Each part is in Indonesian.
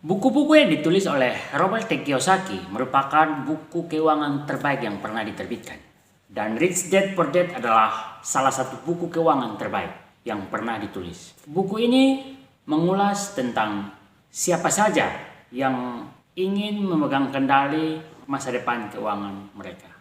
Buku-buku yang ditulis oleh Robert T. Kiyosaki merupakan buku keuangan terbaik yang pernah diterbitkan. Dan Rich Dad Poor Dad adalah salah satu buku keuangan terbaik yang pernah ditulis. Buku ini mengulas tentang siapa saja yang ingin memegang kendali masa depan keuangan mereka.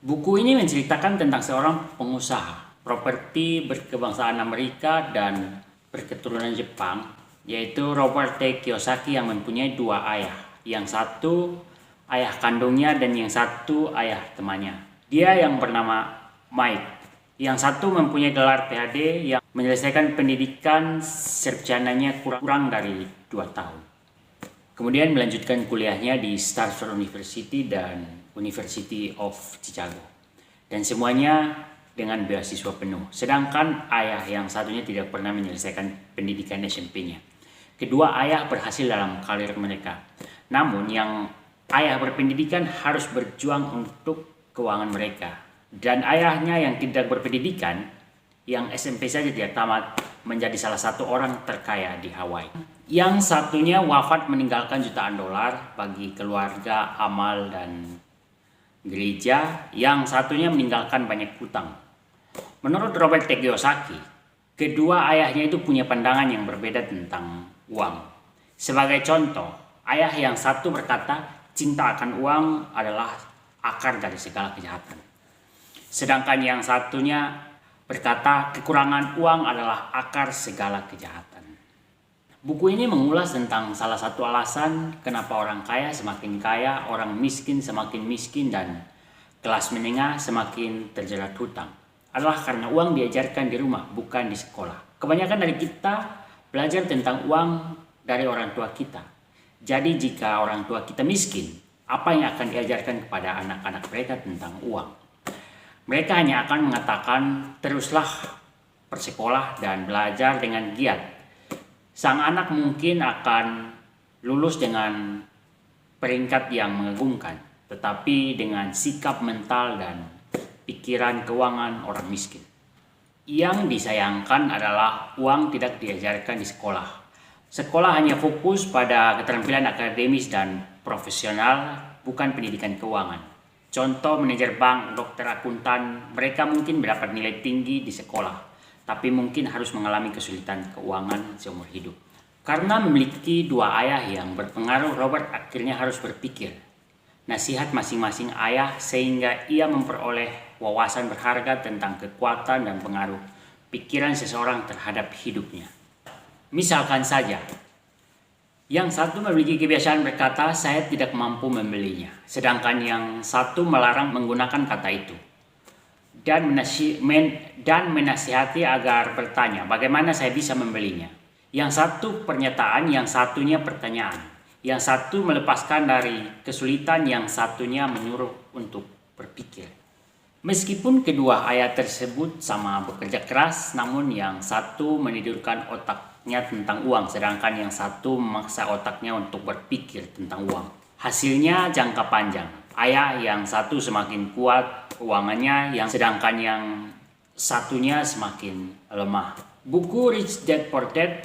Buku ini menceritakan tentang seorang pengusaha properti berkebangsaan Amerika dan berketurunan Jepang, yaitu Robert T. Kiyosaki, yang mempunyai dua ayah. Yang satu ayah kandungnya dan yang satu ayah temannya. Dia yang bernama Mike. Yang satu mempunyai gelar PhD yang menyelesaikan pendidikan sarjananya kurang dari 2 tahun. Kemudian melanjutkan kuliahnya di Stanford University dan University of Chicago. Dan semuanya dengan beasiswa penuh. Sedangkan ayah yang satunya tidak pernah menyelesaikan pendidikan SMP-nya. Kedua ayah berhasil dalam karir mereka. Namun yang ayah berpendidikan harus berjuang untuk keuangan mereka. Dan ayahnya yang tidak berpendidikan, yang SMP saja tidak tamat, menjadi salah satu orang terkaya di Hawaii. Yang satunya wafat meninggalkan jutaan dolar bagi keluarga, amal, dan gereja. Yang satunya meninggalkan banyak hutang. Menurut Robert T. Kiyosaki, kedua ayahnya itu punya pandangan yang berbeda tentang uang. Sebagai contoh, ayah yang satu berkata, cinta akan uang adalah akar dari segala kejahatan. Sedangkan yang satunya berkata, kekurangan uang adalah akar segala kejahatan. Buku ini mengulas tentang salah satu alasan kenapa orang kaya semakin kaya, orang miskin semakin miskin, dan kelas menengah semakin terjerat hutang. Adalah karena uang diajarkan di rumah, bukan di sekolah. Kebanyakan dari kita belajar tentang uang dari orang tua kita. Jadi jika orang tua kita miskin, apa yang akan diajarkan kepada anak-anak mereka tentang uang? Mereka hanya akan mengatakan, teruslah bersekolah dan belajar dengan giat. Sang anak mungkin akan lulus dengan peringkat yang mengagumkan, tetapi dengan sikap mental dan pikiran keuangan orang miskin. Yang disayangkan adalah uang tidak diajarkan di sekolah. Sekolah hanya fokus pada keterampilan akademis dan profesional, bukan pendidikan keuangan. Contoh manajer bank, dokter, akuntan, mereka mungkin mendapat nilai tinggi di sekolah, tapi mungkin harus mengalami kesulitan keuangan seumur hidup. Karena memiliki dua ayah yang berpengaruh, Robert akhirnya harus berpikir nasihat masing-masing ayah sehingga ia memperoleh wawasan berharga tentang kekuatan dan pengaruh pikiran seseorang terhadap hidupnya. Misalkan saja, yang satu memiliki kebiasaan berkata, saya tidak mampu membelinya. Sedangkan yang satu melarang menggunakan kata itu. Dan menasihati agar bertanya, bagaimana saya bisa membelinya? Yang satu pernyataan, yang satunya pertanyaan. Yang satu melepaskan dari kesulitan, yang satunya menyuruh untuk berpikir. Meskipun kedua ayat tersebut sama bekerja keras, namun yang satu menidurkan otaknya tentang uang, sedangkan yang satu memaksa otaknya untuk berpikir tentang uang. Hasilnya jangka panjang. Ayah yang satu semakin kuat keuangannya, sedangkan yang satunya semakin lemah. Buku Rich Dad Poor Dad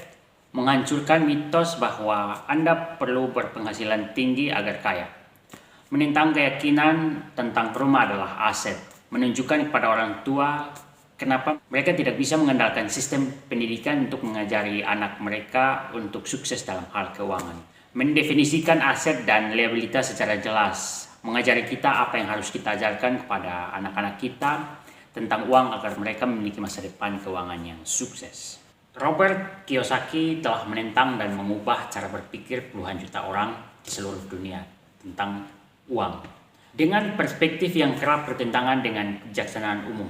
menghancurkan mitos bahwa Anda perlu berpenghasilan tinggi agar kaya. Menentang keyakinan tentang rumah adalah aset. Menunjukkan kepada orang tua kenapa mereka tidak bisa mengandalkan sistem pendidikan untuk mengajari anak mereka untuk sukses dalam hal keuangan. Mendefinisikan aset dan liabilitas secara jelas. Mengajari kita apa yang harus kita ajarkan kepada anak-anak kita tentang uang agar mereka memiliki masa depan keuangan yang sukses. Robert Kiyosaki telah menentang dan mengubah cara berpikir puluhan juta orang di seluruh dunia tentang uang. Dengan perspektif yang kerap bertentangan dengan kebijaksanaan umum.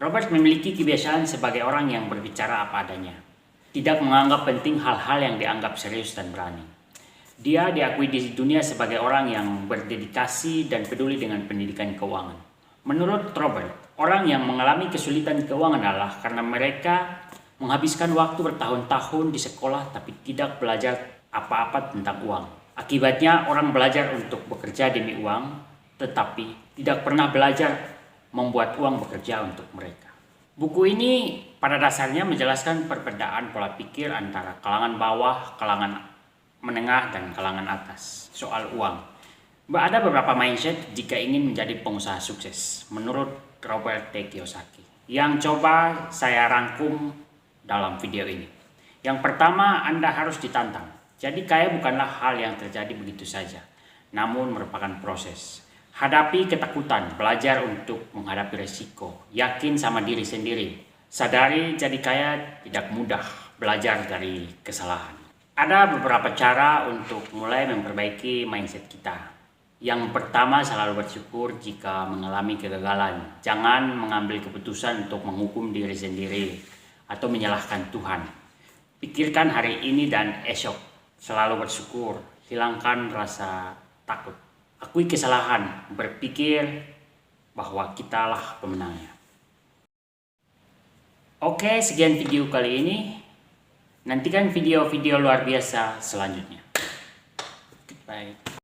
Robert memiliki kebiasaan sebagai orang yang berbicara apa adanya. Tidak menganggap penting hal-hal yang dianggap serius dan berani. Dia diakui di dunia sebagai orang yang berdedikasi dan peduli dengan pendidikan keuangan. Menurut Robert, orang yang mengalami kesulitan keuangan adalah karena mereka menghabiskan waktu bertahun-tahun di sekolah tapi tidak belajar apa-apa tentang uang. Akibatnya orang belajar untuk bekerja demi uang, tetapi tidak pernah belajar membuat uang bekerja untuk mereka. Buku ini pada dasarnya menjelaskan perbedaan pola pikir antara kalangan bawah, kalangan menengah, dan kalangan atas soal uang. Ada beberapa mindset jika ingin menjadi pengusaha sukses menurut Robert T. Kiyosaki yang coba saya rangkum dalam video ini. Yang pertama, Anda harus ditantang. Jadi kaya bukanlah hal yang terjadi begitu saja, namun merupakan proses. Hadapi ketakutan, belajar untuk menghadapi resiko, yakin sama diri sendiri. Sadari jadi kaya tidak mudah, belajar dari kesalahan. Ada beberapa cara untuk mulai memperbaiki mindset kita. Yang pertama, selalu bersyukur jika mengalami kegagalan. Jangan mengambil keputusan untuk menghukum diri sendiri atau menyalahkan Tuhan. Pikirkan hari ini dan esok. Selalu bersyukur, hilangkan rasa takut. Akui kesalahan, berpikir bahwa kitalah pemenangnya. Oke, sekian video kali ini. Nantikan video-video luar biasa selanjutnya. Goodbye.